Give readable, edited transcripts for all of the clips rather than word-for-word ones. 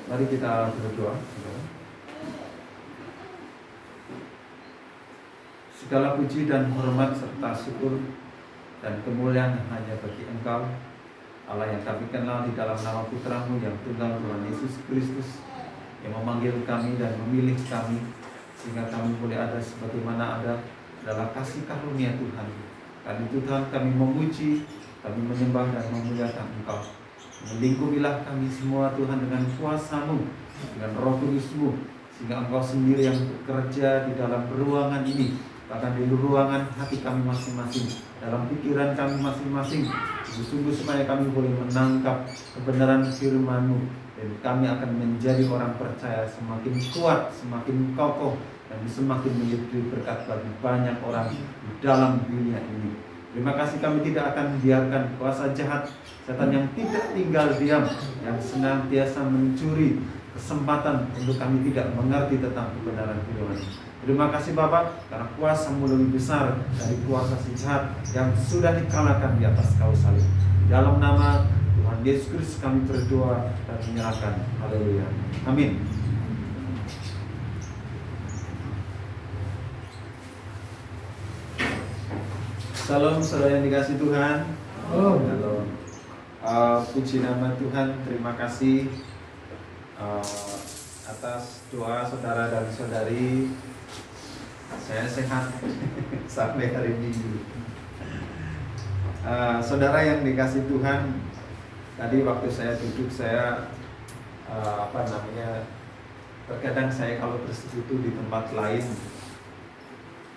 Mari kita berdoa. Segala puji dan hormat serta syukur dan kemuliaan hanya bagi Engkau, Allah yang kami kenal di dalam nama Putra-Mu yang tunggal, Tuhan Yesus Kristus, yang memanggil kami dan memilih kami sehingga kami boleh ada sebagaimana ada adalah kasih karunia Tuhan. Karena itu Tuhan, kami memuji, kami menyembah dan memuliakan Engkau. Melingkupilah kami semua Tuhan dengan kuasa-Mu, dengan Roh Kudus-Mu, sehingga Engkau sendiri yang bekerja di dalam ruangan ini, bahkan di ruangan hati kami masing-masing, dalam pikiran kami masing-masing, sungguh-sungguh supaya kami boleh menangkap kebenaran firman-Mu, dan kami akan menjadi orang percaya semakin kuat, semakin kokoh, dan semakin menjadi berkat bagi banyak orang di dalam dunia ini. Terima kasih, kami tidak akan membiarkan kuasa jahat, setan yang tidak tinggal diam, yang senantiasa mencuri kesempatan untuk kami tidak mengerti tentang kebenaran firman. Terima kasih Bapak, karena kuasa-Mu lebih besar dari kuasa si jahat yang sudah dikalahkan di atas kayu salib. Dalam nama Tuhan Yesus Kristus kami berdoa dan menyerahkan. Haleluya. Amin. Salam saudara yang dikasih Tuhan. Halo. Puji nama Tuhan. Terima kasih atas doa saudara dan saudari. Saya sehat sampai hari Minggu. Saudara yang dikasih Tuhan, tadi waktu saya duduk saya terkadang saya kalau bersekutu di tempat lain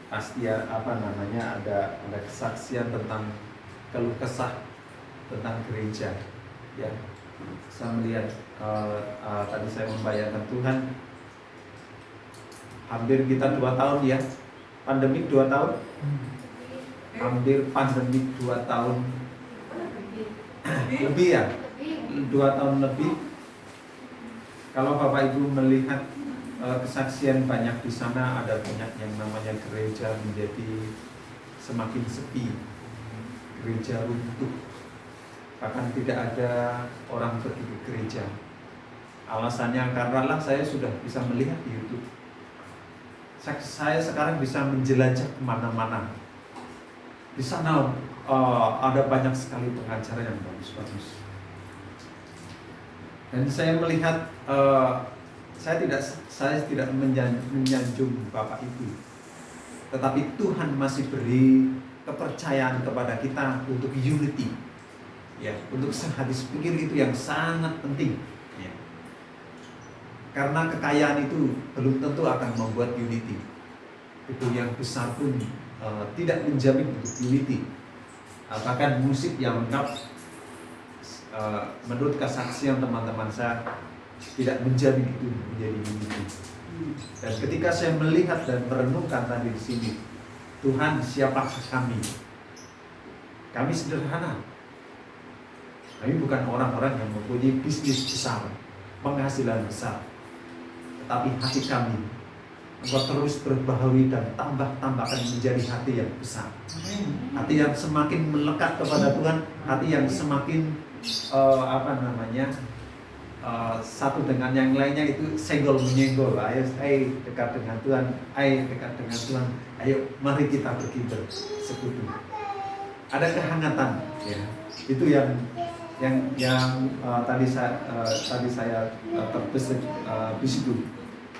pasti ada kesaksian tentang keluh kesah tentang gereja, ya. Saya melihat tadi saya membayangkan Tuhan, hampir kita 2 tahun ya, pandemik 2 tahun, hampir pandemik 2 tahun lebih ya, 2 tahun lebih. Kalau Bapak Ibu melihat kesaksian banyak di sana, ada banyak yang namanya gereja menjadi semakin sepi, gereja runtuh, bahkan tidak ada orang pergi ke gereja. Alasannya karena saya sudah bisa melihat di YouTube. Saya sekarang bisa menjelajah kemana-mana. Di sana ada banyak sekali pengacara yang bagus-bagus. Dan saya melihat saya tidak menyanjung Bapak Ibu, tetapi Tuhan masih beri kepercayaan kepada kita untuk unity, ya, untuk sehati sepikir itu yang sangat penting, ya. Karena kekayaan itu belum tentu akan membuat unity. Itu yang besar pun tidak menjamin untuk unity. Bahkan musik yang lengkap, menurut kesaksian teman-teman saya, tidak menjamin itu menjadi unity. Dan ketika saya melihat dan merenungkan tadi di sini, Tuhan, siapakah kami? Kami sederhana. Kami bukan orang-orang yang mempunyai bisnis besar, penghasilan besar, tetapi hati kami Engkau terus berbaharui dan tambahkan menjadi hati yang besar, hati yang semakin melekat kepada Tuhan, hati yang semakin satu dengan yang lainnya itu senggol menyenggol. Ayo dekat dengan Tuhan, ayo mari kita pergi bersekutu. Ada kehangatan, ya. Itu yang tadi saya terbesit di situ.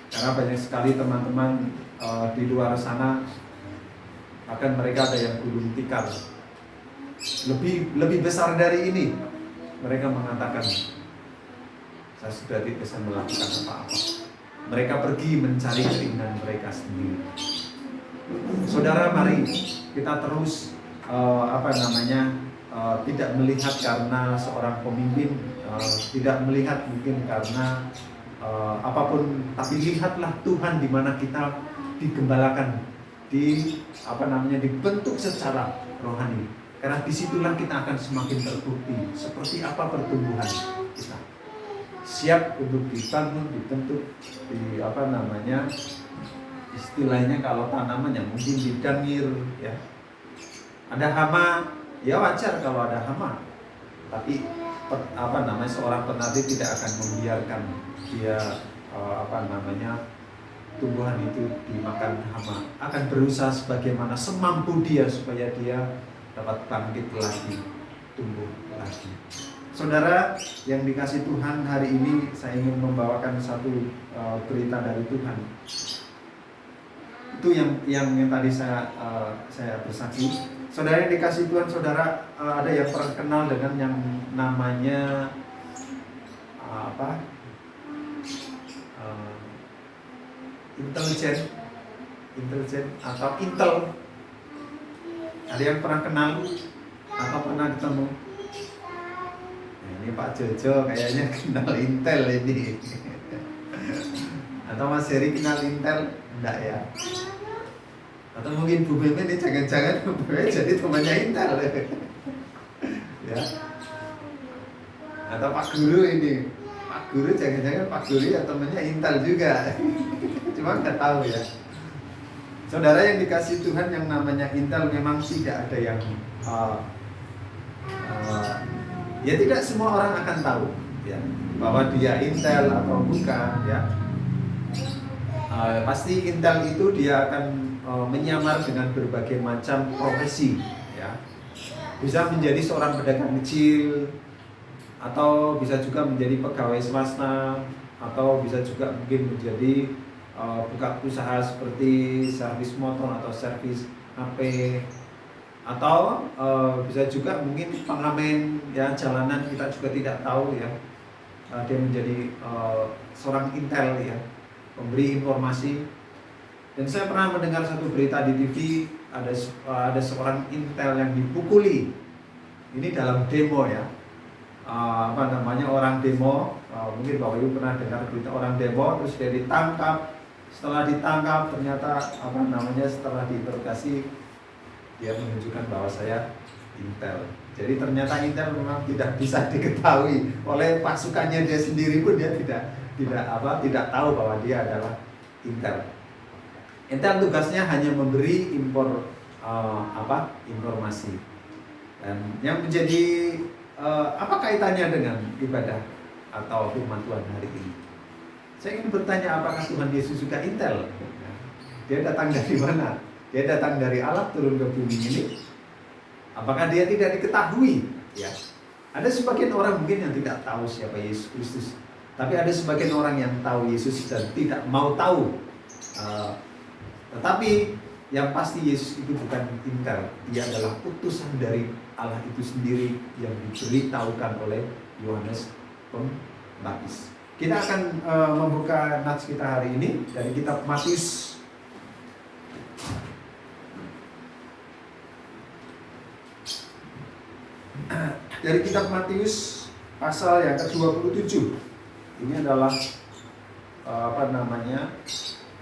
Karena banyak sekali teman-teman di luar sana, bahkan mereka ada yang gulung tikar lebih besar dari ini. Mereka mengatakan, saya sudah tidak bisa melakukan apa-apa. Mereka pergi mencari keinginan mereka sendiri. Saudara, mari kita terus tidak melihat karena seorang pemimpin, tidak melihat mungkin karena apapun, tapi lihatlah Tuhan di mana kita digembalakan, dibentuk secara rohani. Karena disitulah kita akan semakin terbukti seperti apa pertumbuhan kita. Siap untuk dibangun, dibentuk, istilahnya kalau tanaman yang mungkin didangir, ya. Ada hama, Ya wajar kalau ada hama, tapi seorang penabi tidak akan membiarkan dia tumbuhan itu dimakan hama, akan berusaha sebagaimana semampu dia supaya dia dapat bangkit lagi, tumbuh lagi. Saudara yang dikasih Tuhan, hari ini saya ingin membawakan satu berita dari Tuhan. Itu yang tadi saya bersaksi. Saudara yang dikasih Tuhan, saudara ada yang pernah kenal dengan yang namanya intelijen atau Intel. Ada yang pernah kenal atau pernah ketemu? Nah, ini Pak Jojo kayaknya kenal Intel ini. Atau Mas Heri kenal Intel? Enggak ya? Atau mungkin Bu Bebe ini jangan-jangan Bu Bebe jadi temannya Intel ya? Atau Pak Guru ini? Pak Guru jangan-jangan Pak Guru ya temannya Intel juga. Cuma nggak tahu ya. Saudara yang dikasih Tuhan, yang namanya Intel memang tidak ada yang ya tidak semua orang akan tahu ya bahwa dia Intel atau bukan ya. Pasti Intel itu dia akan menyamar dengan berbagai macam profesi ya. Bisa menjadi seorang pedagang kecil, atau bisa juga menjadi pegawai swasta, atau bisa juga mungkin menjadi buka usaha seperti servis motor atau servis HP, atau bisa juga mungkin pengamen ya jalanan, kita juga tidak tahu ya. Dia menjadi seorang Intel ya, pemberi informasi. Dan saya pernah mendengar satu berita di TV, ada seorang Intel yang dipukuli. Ini dalam demo ya. Orang demo, mungkin Bapak Ibu pernah dengar berita orang demo, terus dia ditangkap. Setelah ditangkap ternyata setelah diinterogasi dia menunjukkan bahwa saya Intel. Jadi ternyata Intel memang tidak bisa diketahui oleh pasukannya dia sendiri pun, dia tidak tahu bahwa dia adalah Intel. Intel tugasnya hanya memberi informasi. Dan yang menjadi apa kaitannya dengan ibadah atau firman Tuhan hari ini? Saya ingin bertanya, apakah Tuhan Yesus juga Intel? Dia datang dari mana? Dia datang dari Allah turun ke bumi ini. Apakah dia tidak diketahui? Ya. Ada sebagian orang mungkin yang tidak tahu siapa Yesus Kristus, tapi ada sebagian orang yang tahu Yesus dan tidak mau tahu. Tetapi yang pasti Yesus itu bukan Intel. Dia adalah utusan dari Allah itu sendiri yang diberitahukan oleh Yohanes Pembaptis. Kita akan membuka nats kita hari ini dari kitab Matius. Dari kitab Matius pasal yang ke-27. Ini adalah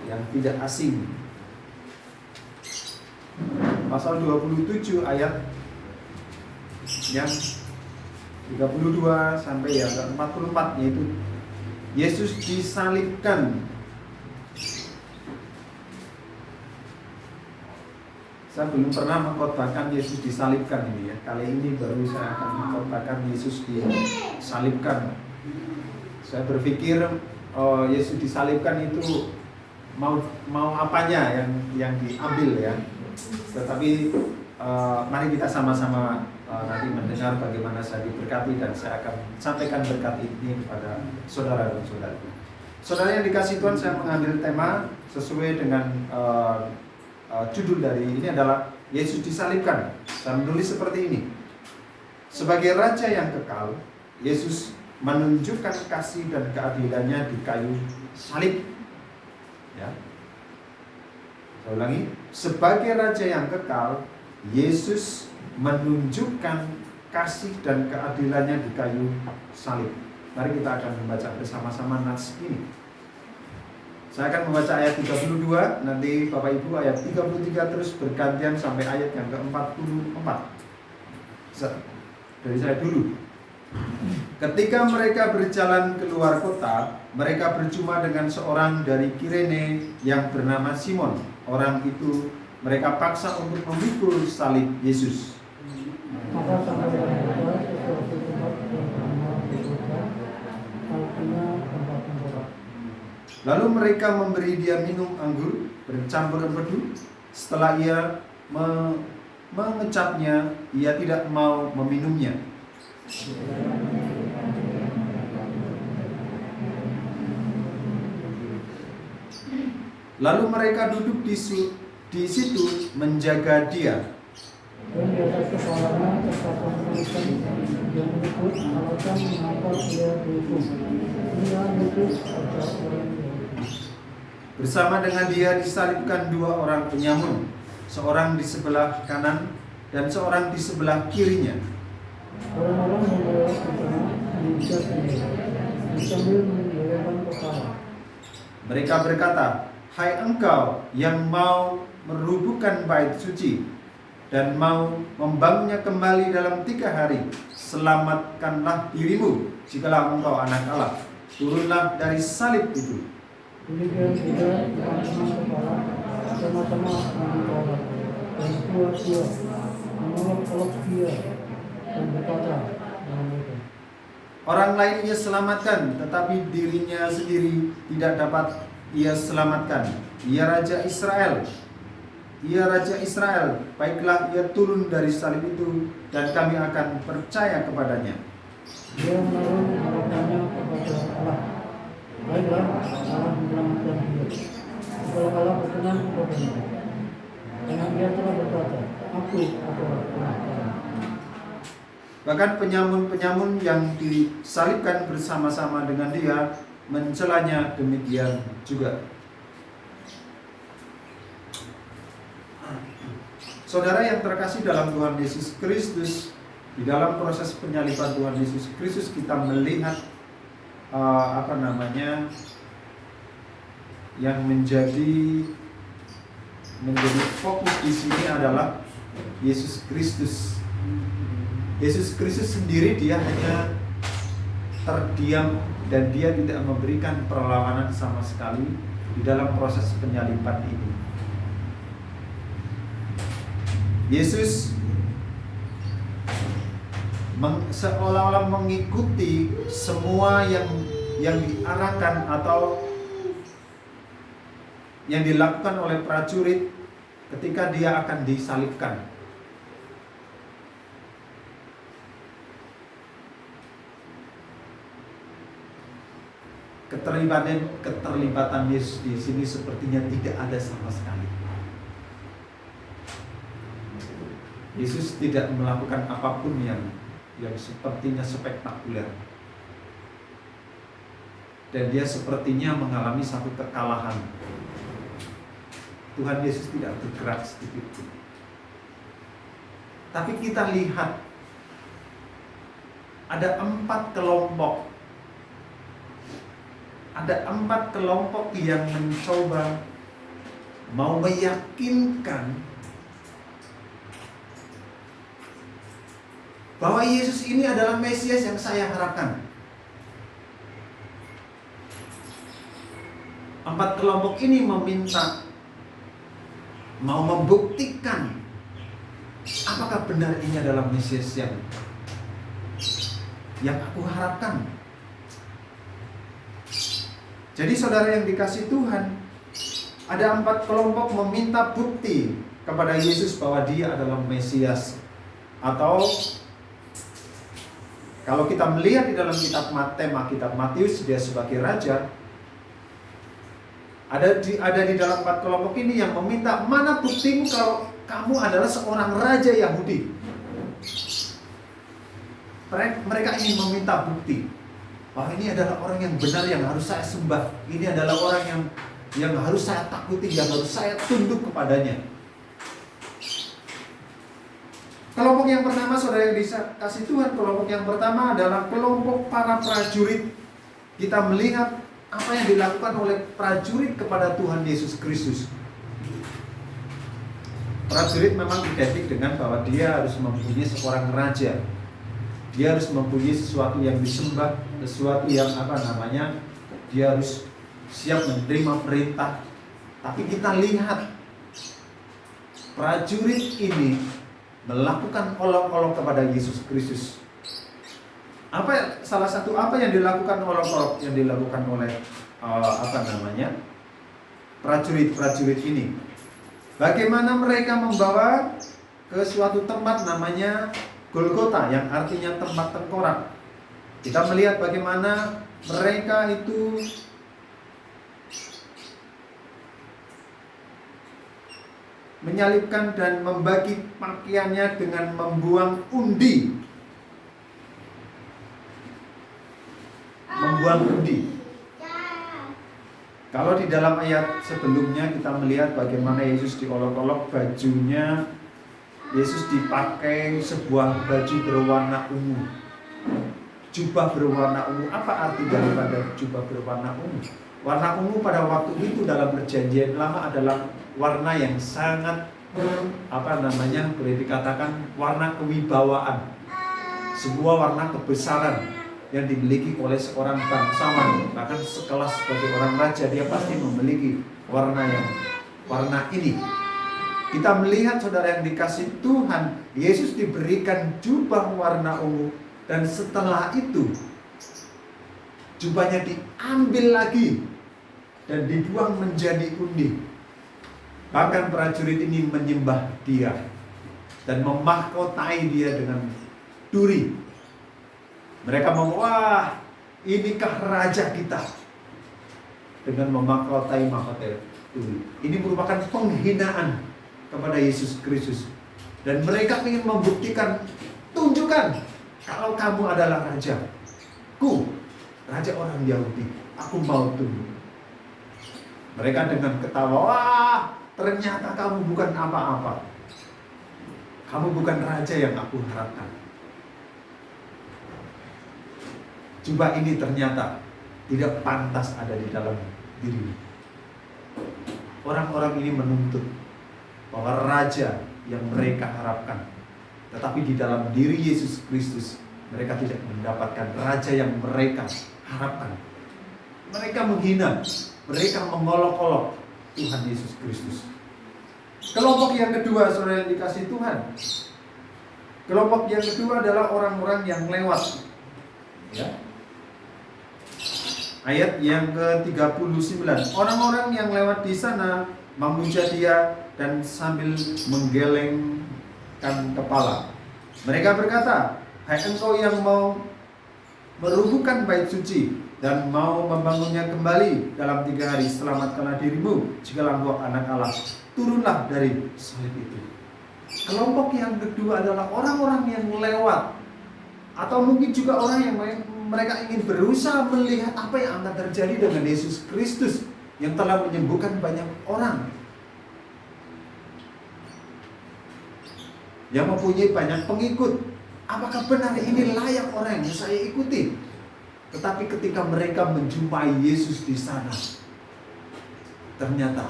yang tidak asing. Pasal 27 ayat yang 32 sampai yang ke-44, yaitu Yesus disalibkan. Saya belum pernah mengkhotbahkan Yesus disalibkan ini ya. Kali ini baru saya akan mengkhotbahkan Yesus disalibkan. Saya berpikir Yesus disalibkan itu mau apanya yang diambil ya. Tetapi mari kita sama-sama nanti mendengar bagaimana saya diberkati, dan saya akan sampaikan berkat ini kepada saudara dan saudaraku. Saudara yang dikasih Tuhan, saya mengambil tema sesuai dengan judul dari ini adalah Yesus disalibkan. Saya menulis seperti ini: sebagai Raja yang kekal, Yesus menunjukkan kasih dan keadilannya di kayu salib. Ya. Saya ulangi, sebagai Raja yang kekal, Yesus menunjukkan kasih dan keadilannya di kayu salib. Mari kita akan membaca bersama-sama nats ini. Saya akan membaca ayat 32, nanti Bapak Ibu ayat 33 terus bergantian sampai ayat yang ke-44. Dari saya dulu. Ketika mereka berjalan keluar kota, mereka berjumpa dengan seorang dari Kirene yang bernama Simon. Orang itu mereka paksa untuk memikul salib Yesus. Lalu mereka memberi dia minum anggur bercampur empedu. Setelah ia mengecapnya, ia tidak mau meminumnya. Lalu mereka duduk di situ menjaga dia. Dan di atas kepalanya terpasang tulisan yang menyebut alasan mengapa dia dihukum. Dia hidup pada orang Yahudi. Bersama dengan dia disalibkan dua orang penyamun, seorang di sebelah kanan dan seorang di sebelah kirinya. Orang-orang yang lewat di sana menginjak dia sambil menggelengkan kepala. Mereka berkata, "Hai engkau yang mau merubuhkan bait suci dan mau membangunnya kembali dalam 3 hari, selamatkanlah dirimu, jikalau engkau anak Allah. Turunlah dari salib itu." Demikian juga teman-teman kepala sama-sama menolak dan dua-dua menolak dia dan berkata dengan mereka, Orang lain ia selamatkan, tetapi dirinya sendiri tidak dapat ia selamatkan. Ia Raja Israel, baiklah ia turun dari salib itu dan kami akan percaya kepadanya. dia menaruh harapannya kepada Allah. Baiklah, Allah menyelamatkan dia. Kalau Allah berkenan kepadanya, karena dia telah berkata, Aku adalah anak Allah. Bahkan penyamun-penyamun yang disalibkan bersama-sama dengan dia mencelanya demikian juga. Saudara yang terkasih dalam Tuhan Yesus Kristus, di dalam proses penyaliban Tuhan Yesus Kristus kita melihat yang menjadi fokus di sini adalah Yesus Kristus. Yesus Kristus sendiri dia hanya terdiam dan dia tidak memberikan perlawanan sama sekali di dalam proses penyaliban ini. Yesus seolah-olah mengikuti semua yang diarahkan atau yang dilakukan oleh prajurit ketika dia akan disalibkan. Keterlibatan Yesus di sini sepertinya tidak ada sama sekali. Yesus tidak melakukan apapun yang sepertinya spektakuler. Dan dia sepertinya mengalami satu kekalahan. Tuhan Yesus tidak bergerak sedikit pun. Tapi kita lihat ada 4 kelompok. Ada 4 kelompok yang mencoba mau meyakinkan bahwa Yesus ini adalah Mesias yang saya harapkan. 4 kelompok ini mau membuktikan apakah benar ini adalah Mesias yang aku harapkan. Jadi saudara yang dikasih Tuhan, ada 4 kelompok meminta bukti kepada Yesus bahwa dia adalah Mesias. Atau kalau kita melihat di dalam kitab Matius dia sebagai raja. Ada di dalam 4 kelompok ini yang meminta, mana buktimu kalau kamu adalah seorang raja Yahudi. Mereka ingin meminta bukti bahwa ini adalah orang yang benar yang harus saya sembah. Ini adalah orang yang harus saya takuti, yang harus saya tunduk kepadanya. Kelompok yang pertama, saudara yang dikasih Tuhan, kelompok yang pertama adalah kelompok para prajurit. Kita melihat apa yang dilakukan oleh prajurit kepada Tuhan Yesus Kristus. Prajurit memang identik dengan bahwa dia harus mempunyai seorang raja. Dia harus mempunyai sesuatu yang disembah, sesuatu yang dia harus siap menerima perintah. Tapi kita lihat prajurit ini melakukan olok-olok kepada Yesus Kristus. Salah satu apa yang dilakukan olok-olok yang dilakukan oleh prajurit-prajurit ini. Bagaimana mereka membawa ke suatu tempat namanya Golgota, yang artinya tempat tengkorak. Kita melihat bagaimana mereka itu menyalibkan dan membagi pakaiannya dengan membuang undi. Membuang undi. Kalau di dalam ayat sebelumnya kita melihat bagaimana Yesus diolok-olok, bajunya Yesus dipakai sebuah baju berwarna ungu, jubah berwarna ungu. Apa arti daripada jubah berwarna ungu? Warna ungu pada waktu itu dalam Perjanjian Lama adalah warna yang sangat boleh dikatakan warna kewibawaan, sebuah warna kebesaran yang dimiliki oleh seorang bangsawan. Bahkan sekelas sebagai orang raja, dia pasti memiliki warna ini. Kita melihat saudara yang dikasih Tuhan, Yesus diberikan jubah warna ungu, dan setelah itu jubahnya diambil lagi dan dibuang menjadi undi. Bahkan prajurit ini menyembah dia dan memahkotai dia dengan duri. Mereka wah, inikah raja kita, dengan memahkotai duri. Ini merupakan penghinaan kepada Yesus Kristus. Dan mereka ingin membuktikan, tunjukkan kalau kamu adalah rajaku, raja orang Yahudi, aku mau tunduk. Mereka dengan ketawa, wah, ternyata kamu bukan apa-apa. Kamu bukan raja yang aku harapkan. Jubah ini ternyata tidak pantas ada di dalam dirimu. Orang-orang ini menuntut bahwa raja yang mereka harapkan, tetapi di dalam diri Yesus Kristus mereka tidak mendapatkan raja yang mereka harapkan. Mereka menghina, mereka mengolok-olok Tuhan Yesus Kristus. Kelompok yang kedua, saudara yang dikasih Tuhan, kelompok yang kedua adalah orang-orang yang lewat, ya. Ayat yang ke-39, orang-orang yang lewat di sana memuja dia dan sambil menggelengkan kepala. Mereka berkata, hai engkau yang mau merubuhkan bait suci dan mau membangunnya kembali dalam 3 hari, selamatkanlah dirimu jikalau engkau anak Allah, turunlah dari salib itu. Kelompok yang kedua adalah orang-orang yang lewat, atau mungkin juga orang yang mereka ingin berusaha melihat apa yang akan terjadi dengan Yesus Kristus yang telah menyembuhkan banyak orang, yang mempunyai banyak pengikut. Apakah benar ini layak orang yang saya ikuti? Tetapi ketika mereka menjumpai Yesus di sana, ternyata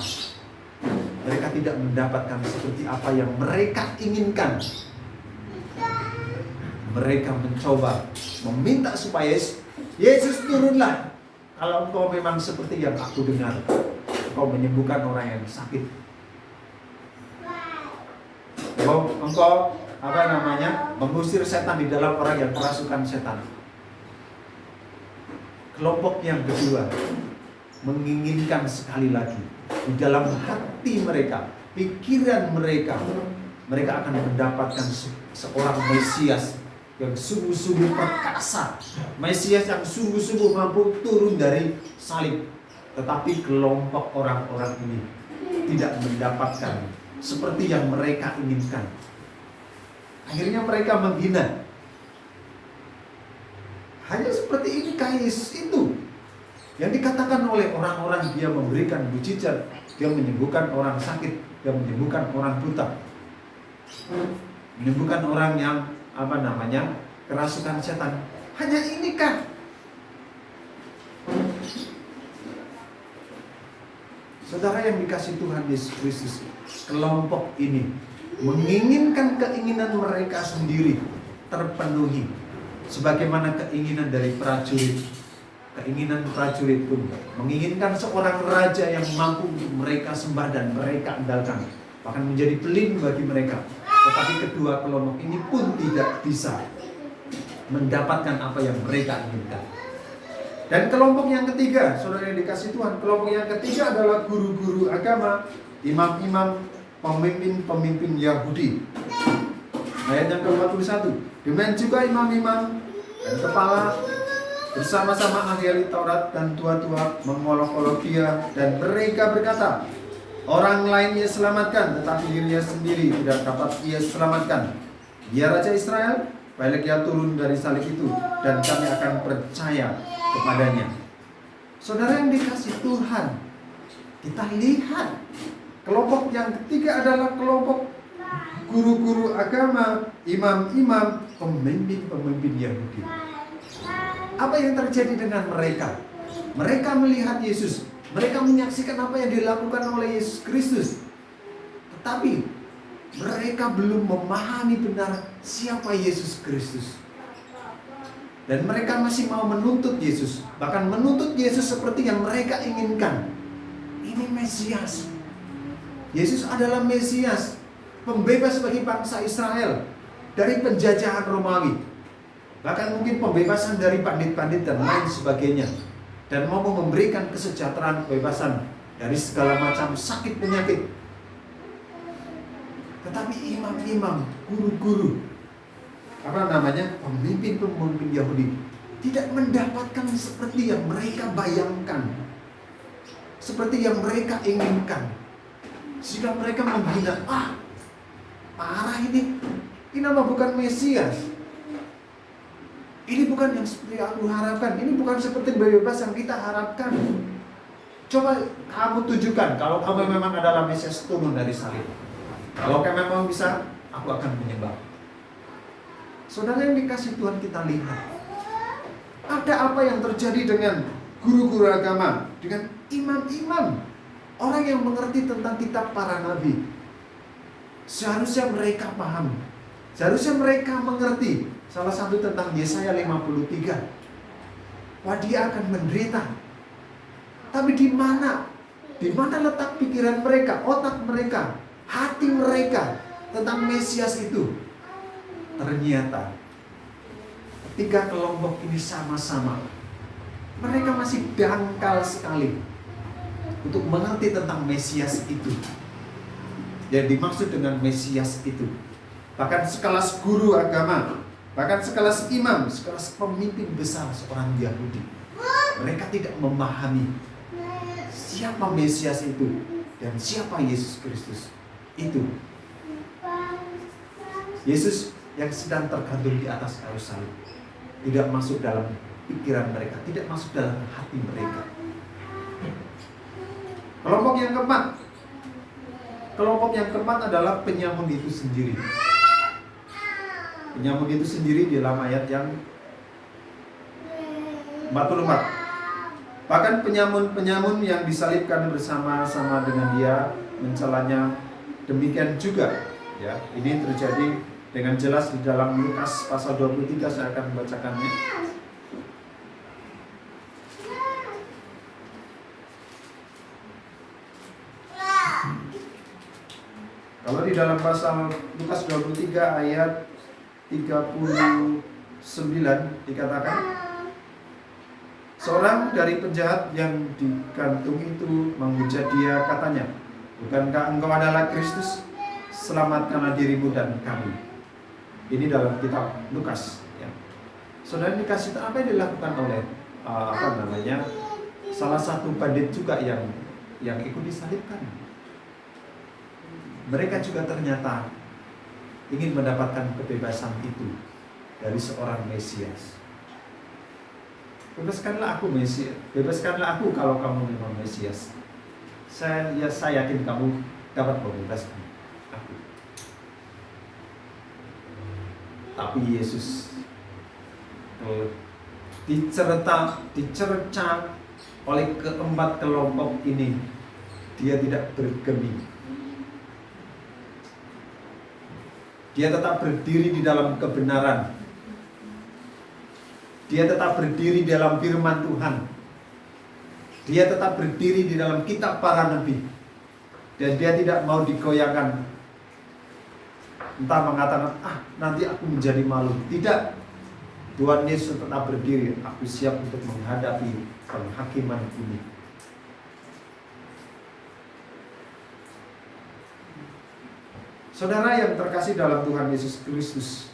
mereka tidak mendapatkan seperti apa yang mereka inginkan. Mereka mencoba meminta supaya Yesus turunlah. Kalau engkau memang seperti yang aku dengar, engkau menyembuhkan orang yang sakit. Engkau mengusir setan di dalam orang yang kerasukan setan. Kelompok yang kedua menginginkan sekali lagi di dalam hati mereka, pikiran mereka, mereka akan mendapatkan seorang Mesias yang sungguh-sungguh perkasa, Mesias yang sungguh-sungguh mampu turun dari salib. Tetapi kelompok orang-orang ini tidak mendapatkan seperti yang mereka inginkan. Akhirnya mereka menghina. Hanya seperti ini Yesus itu yang dikatakan oleh orang-orang, dia memberikan mujizat, dia menyembuhkan orang sakit, dia menyembuhkan orang buta, menyembuhkan orang yang kerasukan setan. Hanya ini kan? Saudara yang dikasih Tuhan Yesus Kristus, kelompok ini menginginkan keinginan mereka sendiri terpenuhi, sebagaimana keinginan dari prajurit. Keinginan prajurit pun menginginkan seorang raja yang mampu untuk mereka sembah dan mereka andalkan, bahkan menjadi pelindung bagi mereka. Tetapi kedua kelompok ini pun tidak bisa mendapatkan apa yang mereka inginkan. Dan kelompok yang ketiga, saudara yang dikasih Tuhan, kelompok yang ketiga adalah guru-guru agama, imam-imam, pemimpin-pemimpin Yahudi. Ayat yang ke-41. Demikian juga imam-imam dan kepala bersama-sama ahli Taurat dan tua-tua mengolok-olok dia, dan mereka berkata, orang lain ia selamatkan, tetapi dirinya sendiri tidak dapat ia selamatkan. Dia Raja Israel, baiklah dia turun dari salib itu, dan kami akan percaya kepadanya. Saudara yang dikasih Tuhan, kita lihat kelompok yang ketiga adalah kelompok guru-guru agama, imam-imam, pemimpin-pemimpin Yahudi. Apa yang terjadi dengan mereka? Mereka melihat Yesus, mereka menyaksikan apa yang dilakukan oleh Yesus Kristus, tetapi mereka belum memahami benar siapa Yesus Kristus. Dan mereka masih mau menuntut Yesus, bahkan menuntut Yesus seperti yang mereka inginkan. Ini Mesias. Yesus adalah Mesias, pembebas bagi bangsa Israel dari penjajahan Romawi. Bahkan mungkin pembebasan dari bandit-bandit dan lain sebagainya. Dan mau memberikan kesejahteraan, kebebasan dari segala macam sakit penyakit. Tetapi imam-imam, guru-guru, pemimpin-pemimpin Yahudi tidak mendapatkan seperti yang mereka bayangkan, seperti yang mereka inginkan. Sehingga mereka menghina, parah ini nama bukan Mesias. Ini bukan yang seperti aku harapkan, ini bukan seperti bebas yang kita harapkan. Coba kamu tunjukkan kalau kamu memang adalah Mesias, turun dari salib. Kalau kamu memang bisa, aku akan menyembah. Saudara yang dikasih Tuhan, kita lihat ada apa yang terjadi dengan guru-guru agama, dengan imam-imam, orang yang mengerti tentang kitab para nabi. Seharusnya mereka paham, seharusnya mereka mengerti. Salah satu tentang Yesaya 53. Wah, dia akan menderita. Tapi di mana letak pikiran mereka, otak mereka, hati mereka tentang Mesias itu? Ternyata tiga kelompok ini sama-sama, mereka masih dangkal sekali untuk mengerti tentang Mesias itu. Yang dimaksud dengan Mesias itu, bahkan sekelas guru agama, bahkan sekelas imam, sekelas pemimpin besar seorang Yahudi, mereka tidak memahami siapa Mesias itu dan siapa Yesus Kristus itu. Yesus yang sedang tergantung di atas kayu salib tidak masuk dalam pikiran mereka, tidak masuk dalam hati mereka. Kelompok yang keempat adalah penyamun itu sendiri. Penyamun itu sendiri di dalam ayat yang 44. Bahkan penyamun yang disalibkan bersama-sama dengan dia mencelanya, demikian juga. Ya, ini terjadi dengan jelas di dalam Lukas pasal 23, saya akan membacakannya. Kalau di dalam pasal Lukas 23 ayat 39 dikatakan, seorang dari penjahat yang digantung itu menghujat dia, katanya, bukankah engkau adalah Kristus? Selamatkanlah dirimu dan kami. Ini dalam kitab Lukas. Ya. Saudara dikasih apa yang dilakukan oleh salah satu bandit juga yang ikut disalibkan. Mereka juga ternyata ingin mendapatkan kebebasan itu dari seorang Mesias. Bebaskanlah aku Mesias, bebaskanlah aku kalau kamu memang Mesias. Saya yakin kamu dapat membebaskan aku. Tapi Yesus dicerca oleh keempat kelompok ini, dia tidak bergeming. Dia tetap berdiri di dalam kebenaran. Dia tetap berdiri di dalam firman Tuhan. Dia tetap berdiri di dalam kitab para nabi. Dan dia tidak mau digoyahkan. Entah mengatakan, nanti aku menjadi malu. Tidak. Tuhan Yesus tetap berdiri, aku siap untuk menghadapi penghakiman ini. Saudara yang terkasih dalam Tuhan Yesus Kristus,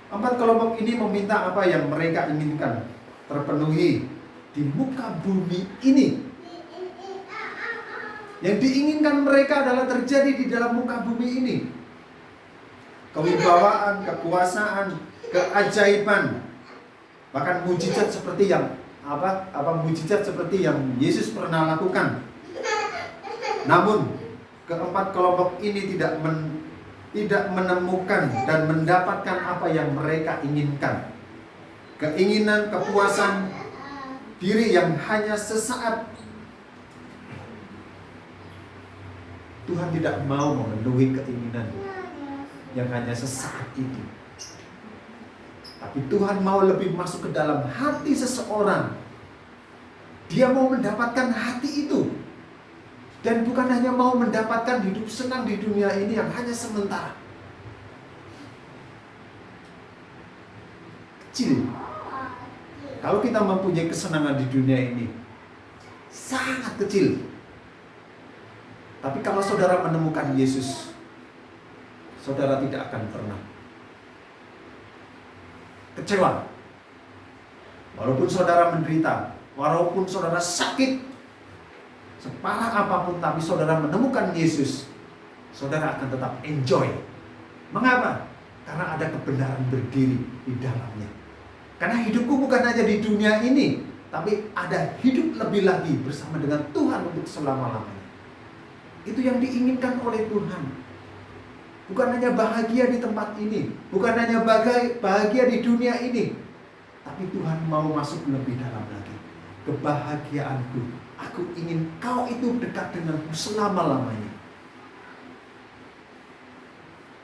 4 kelompok ini meminta apa yang mereka inginkan terpenuhi di muka bumi ini. Yang diinginkan mereka adalah terjadi di dalam muka bumi ini. Kewibawaan, kekuasaan, keajaiban, bahkan mujizat seperti yang mujizat seperti yang Yesus pernah lakukan. Namun keempat kelompok ini tidak menemukan dan mendapatkan apa yang mereka inginkan. Keinginan kepuasan diri yang hanya sesaat. Tuhan tidak mau memenuhi keinginan yang hanya sesaat itu. Tapi Tuhan mau lebih masuk ke dalam hati seseorang. Dia mau mendapatkan hati itu. Dan bukan hanya mau mendapatkan hidup senang di dunia ini yang hanya sementara. Kecil. Kalau kita mempunyai kesenangan di dunia ini, sangat kecil. Tapi kalau saudara menemukan Yesus, saudara tidak akan pernah kecewa. Walaupun saudara menderita, walaupun saudara sakit, separah apapun, tapi saudara menemukan Yesus, saudara akan tetap enjoy. Mengapa? Karena ada kebenaran berdiri di dalamnya. Karena hidupku bukan hanya di dunia ini, tapi ada hidup lebih lagi bersama dengan Tuhan untuk selama-lamanya. Itu yang diinginkan oleh Tuhan. Bukan hanya bahagia di tempat ini, bukan hanya bahagia di dunia ini, tapi Tuhan mau masuk lebih dalam lagi. Kebahagiaanku, aku ingin kau itu dekat denganku selama-lamanya.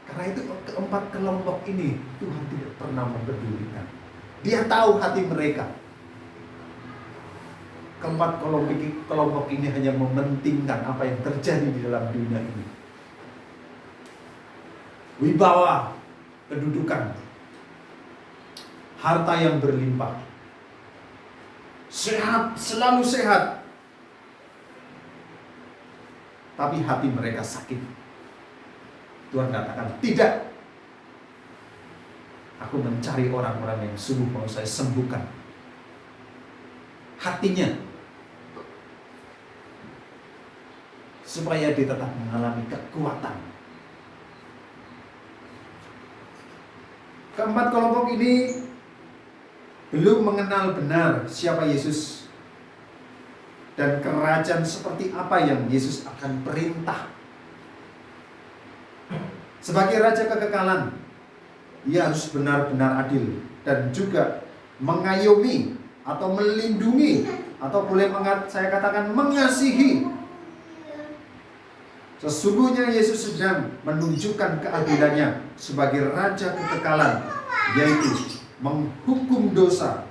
Karena itu keempat kelompok ini Tuhan tidak pernah mempedulikan. Dia tahu hati mereka. Keempat kelompok ini hanya mementingkan apa yang terjadi di dalam dunia ini. Wibawa, kedudukan, harta yang berlimpah, sehat, selalu sehat. Tapi hati mereka sakit. Tuhan katakan, tidak. Aku mencari orang-orang yang sungguh mau saya sembuhkan hatinya, supaya dia tetap mengalami kekuatan. Keempat kelompok ini belum mengenal benar siapa Yesus dan kerajaan seperti apa yang Yesus akan perintah. Sebagai raja kekekalan, ia harus benar-benar adil dan juga mengayomi atau melindungi, atau boleh saya katakan mengasihi. Sesungguhnya Yesus sedang menunjukkan keadilannya sebagai raja kekekalan, yaitu menghukum dosa.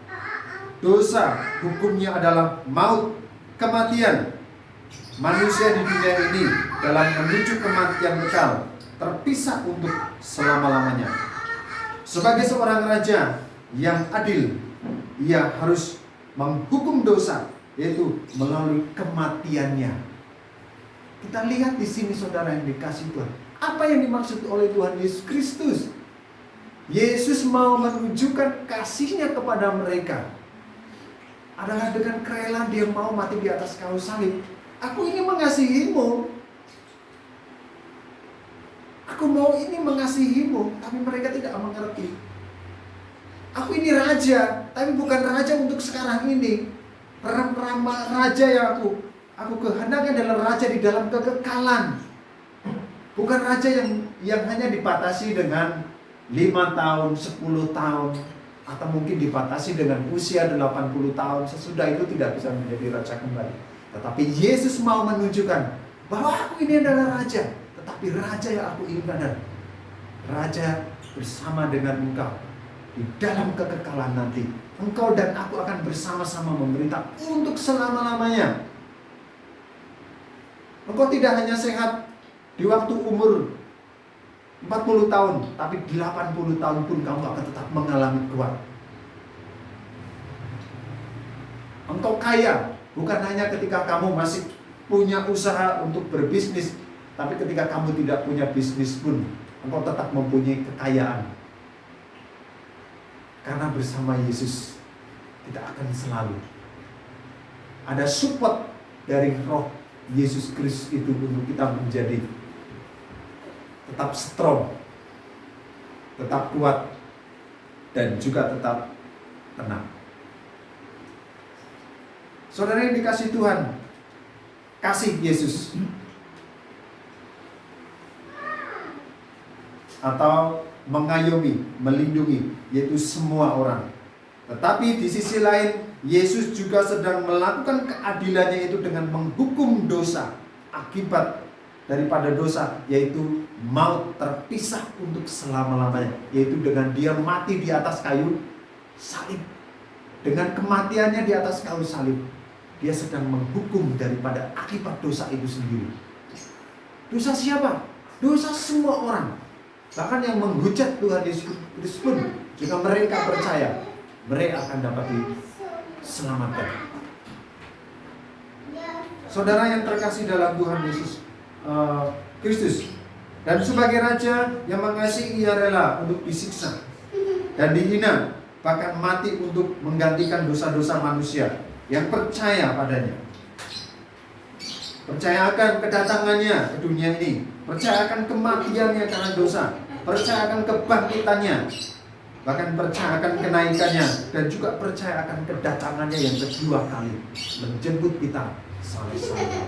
Dosa hukumnya adalah maut, kematian. Manusia di dunia ini dalam menuju kematian kekal, terpisah untuk selama-lamanya. Sebagai seorang raja yang adil, ia harus menghukum dosa, yaitu melalui kematiannya. Kita lihat di sini saudara yang dikasih Tuhan. Apa yang dimaksud oleh Tuhan Yesus Kristus? Yesus mau menunjukkan kasihnya kepada mereka adalah dengan kerelaan dia mau mati di atas kayu salib. Aku ingin mengasihimu. Aku mau ini mengasihimu, tapi mereka tidak mengerti. Aku ini raja, tapi bukan raja untuk sekarang ini. Raja yang aku kehendaki adalah raja di dalam kekekalan. Bukan raja yang hanya dibatasi dengan 5 tahun, 10 tahun, atau mungkin dibatasi dengan usia 80 tahun. Sesudah itu tidak bisa menjadi raja kembali. Tetapi Yesus mau menunjukkan bahwa aku ini adalah raja. Tetapi raja yang aku inginkan adalah raja bersama dengan engkau di dalam kekekalan nanti. Engkau dan aku akan bersama-sama memerintah untuk selama-lamanya. Engkau tidak hanya sehat di waktu umur 40 tahun, tapi 80 tahun pun kamu akan tetap mengalami kuat. Engkau kaya bukan hanya ketika kamu masih punya usaha untuk berbisnis, tapi ketika kamu tidak punya bisnis pun engkau tetap mempunyai kekayaan. Karena bersama Yesus kita akan selalu ada support dari roh Yesus Kristus itu untuk kita menjadi tetap strong, tetap kuat, dan juga tetap tenang. Saudara yang dikasih Tuhan, kasih Yesus atau mengayomi, melindungi, yaitu semua orang. Tetapi di sisi lain, Yesus juga sedang melakukan keadilannya itu dengan menghukum dosa akibat daripada dosa, yaitu maut terpisah untuk selama-lamanya, yaitu dengan dia mati di atas kayu salib. Dengan kematiannya di atas kayu salib, dia sedang menghukum daripada akibat dosa itu sendiri. Dosa siapa? Dosa semua orang. Bahkan yang menghujat Tuhan Yesus Kristus pun, jika mereka percaya, mereka akan dapat diselamatkan. Saudara yang terkasih dalam Tuhan Yesus Kristus, dan sebagai Raja yang mengasihi, ia rela untuk disiksa dan dihina, bahkan mati untuk menggantikan dosa-dosa manusia yang percaya padanya. Percaya akan kedatangannya ke dunia ini, percaya akan kematiannya karena dosa, percaya akan kebangkitannya, bahkan percaya akan kenaikannya, dan juga percaya akan kedatangannya yang kedua kali menjemput kita sampai-sampai.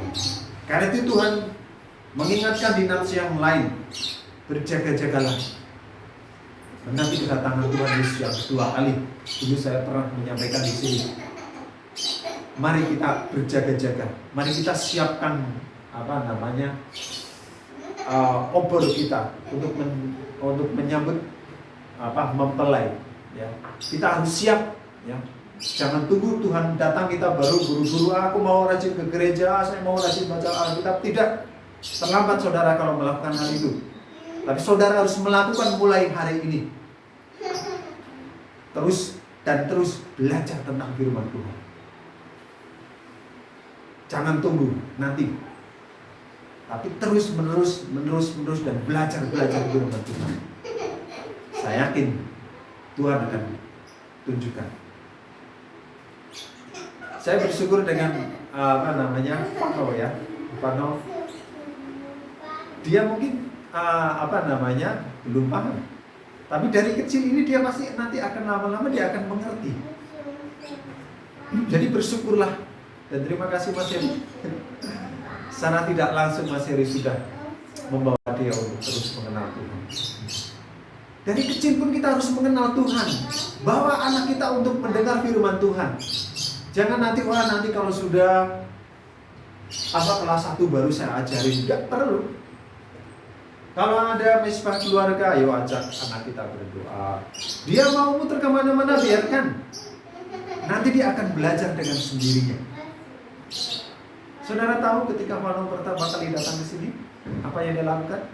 Karena itu Tuhan mengingatkan di nafsu yang lain, berjaga-jagalah menanti kedatangan Tuhan Yesus yang kedua kali. Dulu saya pernah menyampaikan di sini. Mari kita berjaga-jaga. Mari kita siapkan obor kita untuk menyambut mempelai. Ya. Kita harus siap. Ya. Jangan tunggu Tuhan datang kita baru buru-buru. Aku mau rajin ke gereja, saya mau rajin baca Alkitab. Tidak. Terlambat saudara kalau melakukan hal itu. Tapi saudara harus melakukan mulai hari ini. Terus belajar tentang firman Tuhan. Jangan tunggu nanti. Tapi terus menerus dan belajar firman Tuhan. Saya yakin Tuhan akan tunjukkan. Saya bersyukur dengan Pano. Dia mungkin belum paham. Tapi dari kecil ini dia pasti nanti akan lama-lama dia akan mengerti. Jadi bersyukurlah dan terima kasih Mas Heri. Sana tidak langsung Mas Heri sudah membawa dia untuk terus mengenal Tuhan. Dari kecil pun kita harus mengenal Tuhan. Bawa anak kita untuk mendengar firman Tuhan. Jangan nanti kalau sudah kelas 1 baru saya ajarin. Tidak perlu. Kalau ada mesbah keluarga, ayo ajak anak kita berdoa. Dia mau muter kemana-mana, biarkan. Nanti dia akan belajar dengan sendirinya. Saudara tahu ketika Mano pertama kali datang ke sini, apa yang dia lakukan?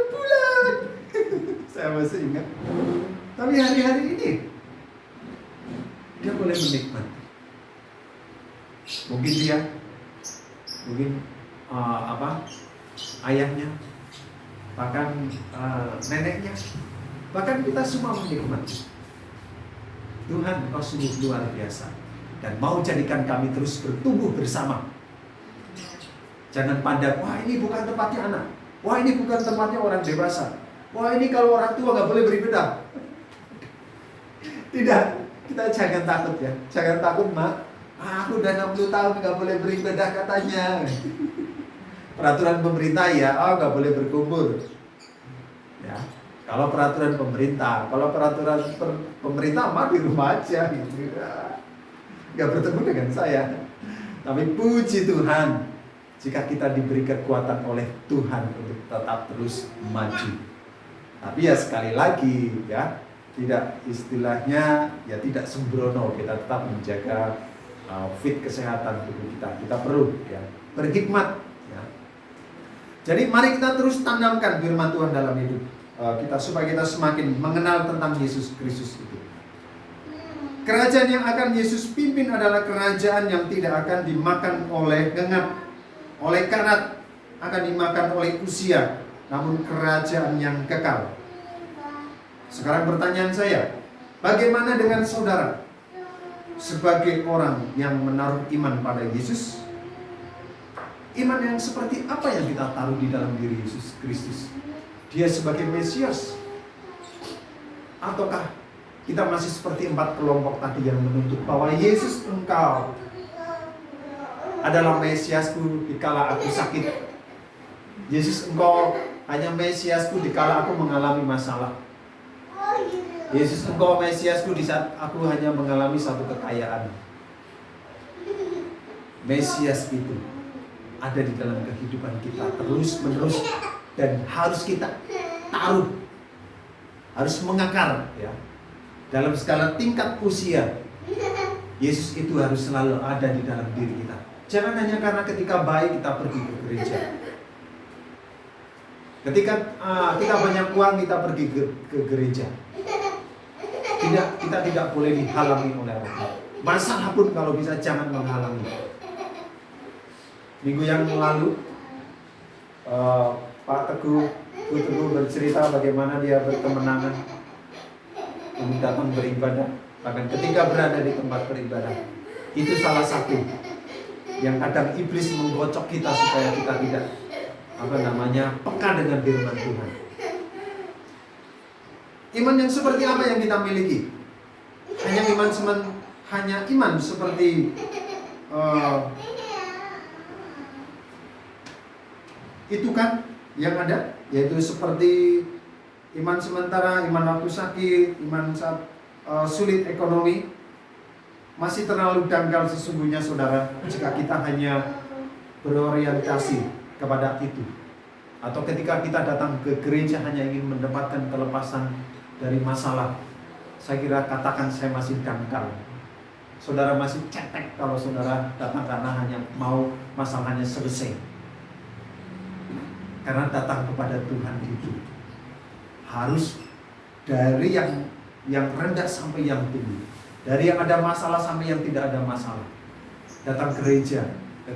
Pulang. Saya masih ingat. Tapi hari-hari ini dia boleh menikmati. Mungkin ayahnya, bahkan neneknya, bahkan kita semua menikmati. Tuhan, Engkau sungguh luar biasa dan mau jadikan kami terus bertumbuh bersama. Jangan pandang, wah ini bukan tempatnya anak, wah ini bukan tempatnya orang dewasa, wah ini kalau orang tua nggak boleh beribadah. Tidak, kita jangan takut ya, jangan takut Mak. Aku udah 60 tahun nggak boleh beribadah katanya. Peraturan pemerintah ya, nggak boleh berkumpul. Ya, kalau peraturan pemerintah, pemerintah mah di rumah aja, gitu. Nggak bertemu dengan saya. Tapi puji Tuhan, jika kita diberi kekuatan oleh Tuhan untuk tetap terus maju. Tapi ya sekali lagi ya, tidak istilahnya ya tidak sembrono, kita tetap menjaga fit kesehatan tubuh kita. Kita perlu ya berhikmat. Jadi mari kita terus tanamkan firman Tuhan dalam hidup kita supaya kita semakin mengenal tentang Yesus Kristus itu. Kerajaan yang akan Yesus pimpin adalah kerajaan yang tidak akan dimakan oleh gengat, oleh karat, akan dimakan oleh usia, namun kerajaan yang kekal. Sekarang pertanyaan saya, bagaimana dengan saudara sebagai orang yang menaruh iman pada Yesus? Iman yang seperti apa yang kita taruh di dalam diri Yesus Kristus? Dia sebagai Mesias? Ataukah kita masih seperti 4 kelompok tadi yang menuntut bahwa Yesus, engkau adalah Mesiasku dikala aku sakit. Yesus, engkau hanya Mesiasku dikala aku mengalami masalah. Yesus, engkau Mesiasku di saat aku hanya mengalami satu kekayaan. Mesias itu ada di dalam kehidupan kita terus menerus dan harus kita taruh, harus mengakar ya. Dalam skala tingkat usia, Yesus itu harus selalu ada di dalam diri kita. Jangan hanya karena ketika baik kita pergi ke gereja. Ketika kita banyak uang kita pergi ke gereja. Kita tidak boleh dihalangi oleh orang. Masalah pun kalau bisa jangan menghalangi. Minggu yang lalu Pak Teguh bercerita bagaimana dia berkemenangan untuk datang beribadah. Bahkan ketika berada di tempat beribadah, itu salah satu yang kadang iblis menggocok kita supaya kita tidak peka dengan firman Tuhan. Iman yang seperti apa yang kita miliki? Hanya iman seperti itu kan yang ada, yaitu seperti iman sementara, iman waktu sakit, iman saat sulit ekonomi. Masih terlalu dangkal sesungguhnya saudara jika kita hanya berorientasi kepada itu. Atau ketika kita datang ke gereja hanya ingin mendapatkan kelepasan dari masalah. Saya kira katakan saya masih dangkal. Saudara masih cetek kalau saudara datang karena hanya mau masalahnya selesai. Karena datang kepada Tuhan itu harus dari yang rendah sampai yang tinggi, dari yang ada masalah sampai yang tidak ada masalah. Datang ke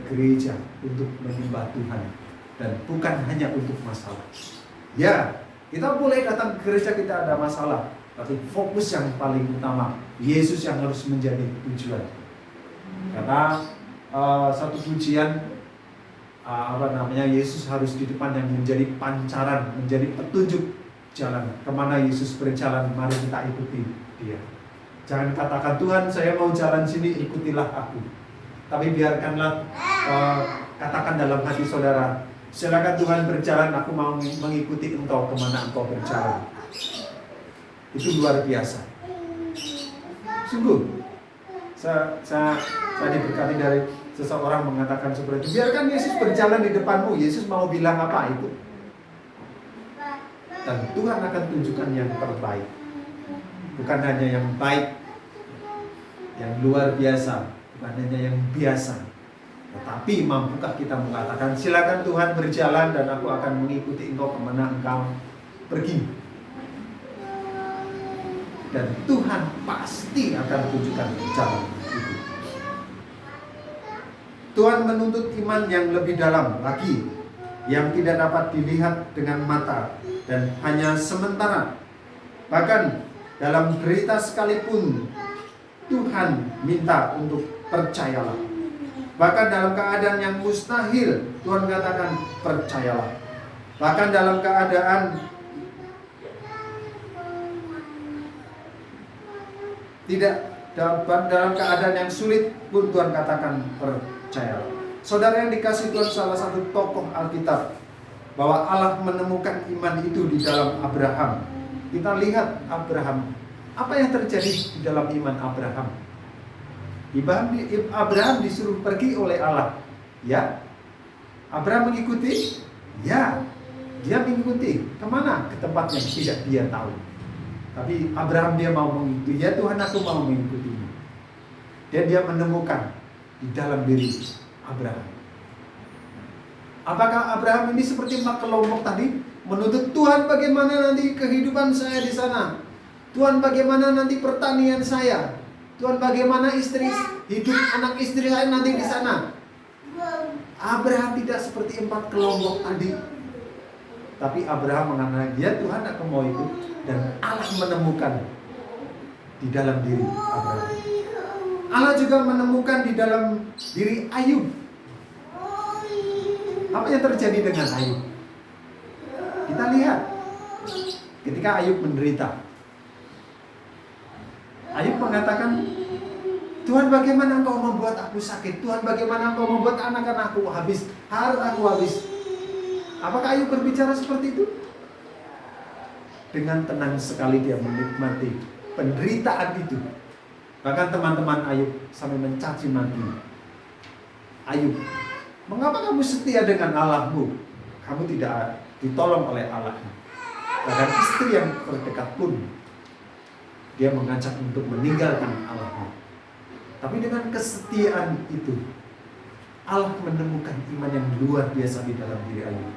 gereja untuk menyembah Tuhan dan bukan hanya untuk masalah. Ya, kita boleh datang ke gereja kita ada masalah, tapi fokus yang paling utama Yesus yang harus menjadi tujuan. Karena satu pujian Yesus harus di depan yang menjadi pancaran, menjadi petunjuk jalan. Kemana Yesus berjalan, mari kita ikuti dia. Jangan katakan Tuhan saya mau jalan sini, ikutilah aku. Tapi biarkanlah katakan dalam hati saudara, silakan Tuhan berjalan, aku mau mengikuti engkau kemana engkau berjalan. Itu luar biasa. Sungguh saya diberkati dari seseorang mengatakan seperti itu. Biarkan Yesus berjalan di depanmu. Yesus mau bilang apa itu? Dan Tuhan akan tunjukkan yang terbaik. Bukan hanya yang baik, yang luar biasa, bukan hanya yang biasa. Tetapi mampukah kita mengatakan silakan Tuhan berjalan dan aku akan mengikuti engkau kemana engkau pergi. Dan Tuhan pasti akan tunjukkan jalan itu. Tuhan menuntut iman yang lebih dalam lagi, yang tidak dapat dilihat dengan mata dan hanya sementara. Bahkan dalam berita sekalipun Tuhan minta untuk percayalah. Bahkan dalam keadaan yang mustahil Tuhan katakan percayalah. Bahkan dalam keadaan dalam keadaan yang sulit pun Tuhan katakan percayalah. Saudara yang dikasih Tuhan, salah satu tokoh Alkitab bahwa Allah menemukan iman itu di dalam Abraham. Kita lihat Abraham, apa yang terjadi di dalam iman Abraham? Abraham disuruh pergi oleh Allah. Ya, Abraham mengikuti. Ya, dia mengikuti. Kemana? Ke tempat yang tidak dia tahu. Tapi Abraham dia mau mengikuti. Ya Tuhan, aku mau mengikutimu. Dan dia menemukan di dalam diri Abraham Apakah Abraham ini seperti empat kelompok tadi? Menuntut Tuhan bagaimana nanti kehidupan saya di sana? Tuhan bagaimana nanti pertanian saya? Tuhan bagaimana hidup anak istri saya nanti di sana? Abraham tidak seperti empat kelompok tadi. Tapi Abraham mengatakan, ya Tuhan aku mau ikut. Dan Allah menemukan di dalam diri Abraham. Allah juga menemukan di dalam diri Ayub. Apa yang terjadi dengan Ayub? Kita lihat ketika Ayub menderita. Ayub mengatakan, Tuhan bagaimana engkau membuat aku sakit? Tuhan bagaimana engkau membuat anak-anakku habis, hartaku habis? Apakah Ayub berbicara seperti itu? Dengan tenang sekali dia menikmati penderitaan itu. Bahkan teman-teman Ayub sampai mencaci maki Ayub. Mengapa kamu setia dengan Allahmu? Kamu tidak ditolong oleh Allahmu. Bahkan istri yang terdekat pun dia mengajak untuk meninggalkan Allahmu. Tapi dengan kesetiaan itu Allah menemukan iman yang luar biasa di dalam diri Ayub.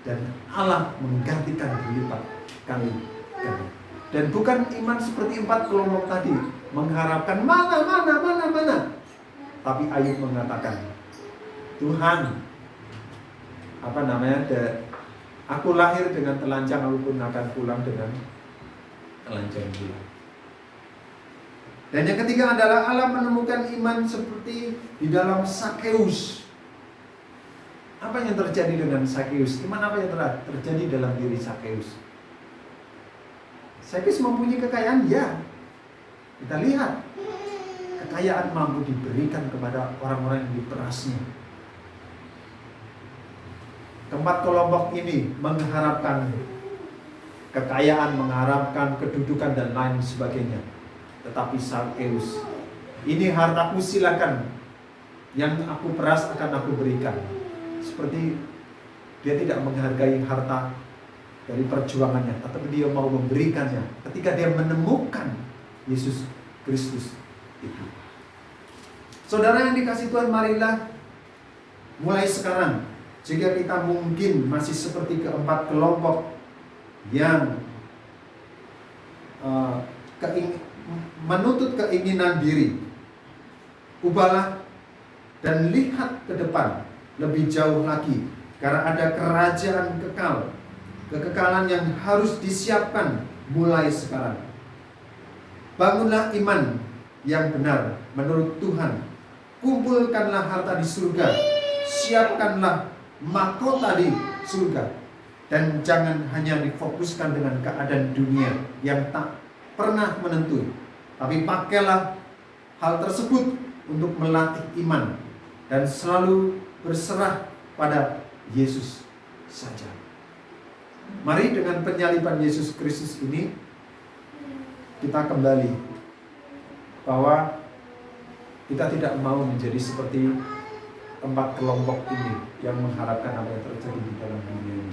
Dan Allah menggantikan berlipat kali ganda. Dan bukan iman seperti empat kelompok tadi, mengharapkan mana. Tapi Ayub mengatakan, Tuhan, aku lahir dengan telanjang, aku pun akan pulang dengan telanjang juga. Dan yang ketiga adalah Allah menemukan iman seperti di dalam Sakeus. Apa yang terjadi dengan Sakeus? Iman apa yang terjadi dalam diri Sakeus? Sakeus mempunyai kekayaan, ya. Kita lihat kekayaan mampu diberikan kepada orang-orang yang diperasnya. Keempat kelompok ini mengharapkan kekayaan, mengharapkan kedudukan dan lain sebagainya. Tetapi Sakeus, ini hartaku silakan, yang aku peras akan aku berikan. Seperti dia tidak menghargai harta dari perjuangannya, tetapi dia mau memberikannya ketika dia menemukan Yesus Kristus itu. Saudara yang dikasihi Tuhan, marilah mulai sekarang, jika kita mungkin masih seperti keempat kelompok yang menuntut keinginan diri, ubahlah dan lihat ke depan lebih jauh lagi, karena ada kerajaan kekal, kekekalan yang harus disiapkan mulai sekarang. Bangunlah iman yang benar menurut Tuhan, kumpulkanlah harta di surga, siapkanlah mahkota di surga, dan jangan hanya difokuskan dengan keadaan dunia yang tak pernah menentu, tapi pakailah hal tersebut untuk melatih iman dan selalu berserah pada Yesus saja. Mari dengan penyaliban Yesus Kristus ini kita kembali bahwa kita tidak mau menjadi seperti empat kelompok ini yang mengharapkan apa yang terjadi di dalam dunia ini.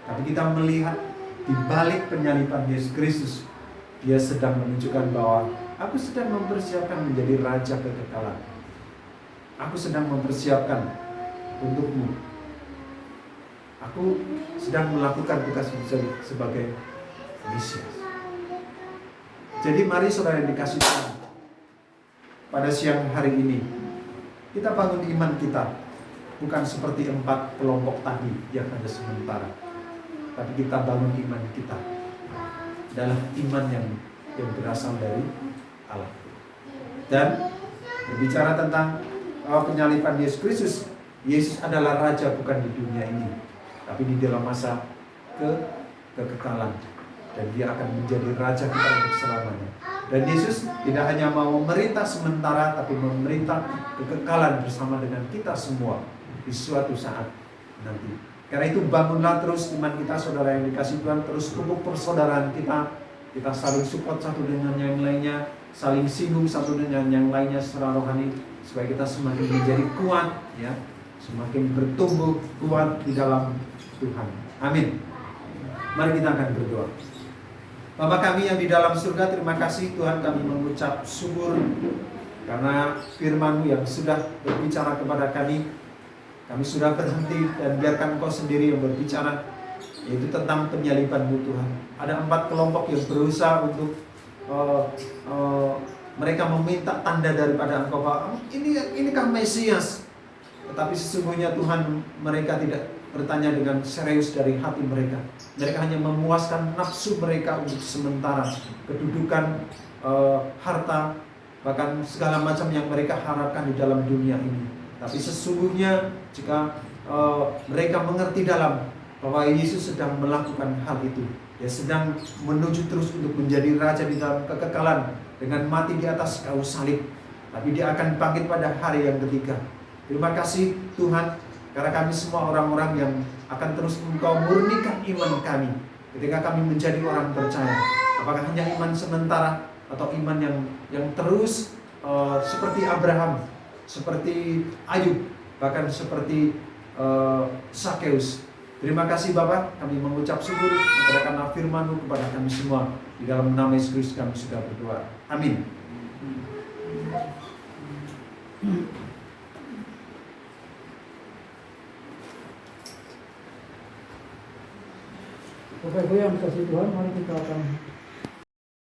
Tapi kita melihat di balik penyaliban Yesus Kristus, dia sedang menunjukkan bahwa aku sedang mempersiapkan menjadi raja kekekalan. Aku sedang mempersiapkan untukmu. Aku sedang melakukan tugas sebagai Mesias. Jadi mari saudara yang dikasihi Tuhan, pada siang hari ini kita bangun iman kita, bukan seperti empat kelompok tadi yang hanya sementara, tapi kita bangun iman kita adalah iman yang berasal dari Allah. Dan berbicara tentang penyaliban Yesus Kristus, Yesus adalah raja bukan di dunia ini, tapi di dalam masa kekekalan, dan dia akan menjadi raja kita untuk selamanya. Dan Yesus tidak hanya mau memerintah sementara, tapi memerintah kekekalan bersama dengan kita semua di suatu saat nanti. Karena itu bangunlah terus iman kita, saudara yang dikasihi Tuhan, terus pupuk persaudaraan kita. Kita saling support satu dengan yang lainnya, saling singgung satu dengan yang lainnya secara rohani, supaya kita semakin menjadi kuat, ya, semakin bertumbuh kuat di dalam Tuhan. Amin. Mari kita akan berdoa. Bapa kami yang di dalam surga, terima kasih Tuhan, kami mengucap syukur karena firman-Mu yang sudah berbicara kepada kami. Kami sudah berhenti dan biarkan Engkau sendiri yang berbicara, yaitu tentang penyaliban-Mu Tuhan. Ada 4 kelompok yang berusaha untuk mereka meminta tanda daripada Engkau, Pak. Inikah Mesias? Tetapi sesungguhnya Tuhan, mereka tidak bertanya dengan serius dari hati mereka. Mereka hanya memuaskan nafsu mereka untuk sementara, kedudukan, harta, bahkan segala macam yang mereka harapkan di dalam dunia ini. Tapi sesungguhnya jika mereka mengerti dalam bahwa Yesus sedang melakukan hal itu, Dia sedang menuju terus untuk menjadi Raja di dalam kekekalan dengan mati di atas kayu salib. Tapi Dia akan bangkit pada hari yang ketiga. Terima kasih Tuhan, karena kami semua orang-orang yang akan terus Engkau murnikan iman kami ketika kami menjadi orang percaya. Apakah hanya iman sementara atau iman yang terus seperti Abraham, seperti Ayub, bahkan seperti Sakeus. Terima kasih Bapak, kami mengucap syukur karena firman-Mu kepada kami semua. Di dalam nama Yesus Kristus kami sudah berdoa. Amin. Bapak Ibu yang dikasihi Tuhan, mari kita akan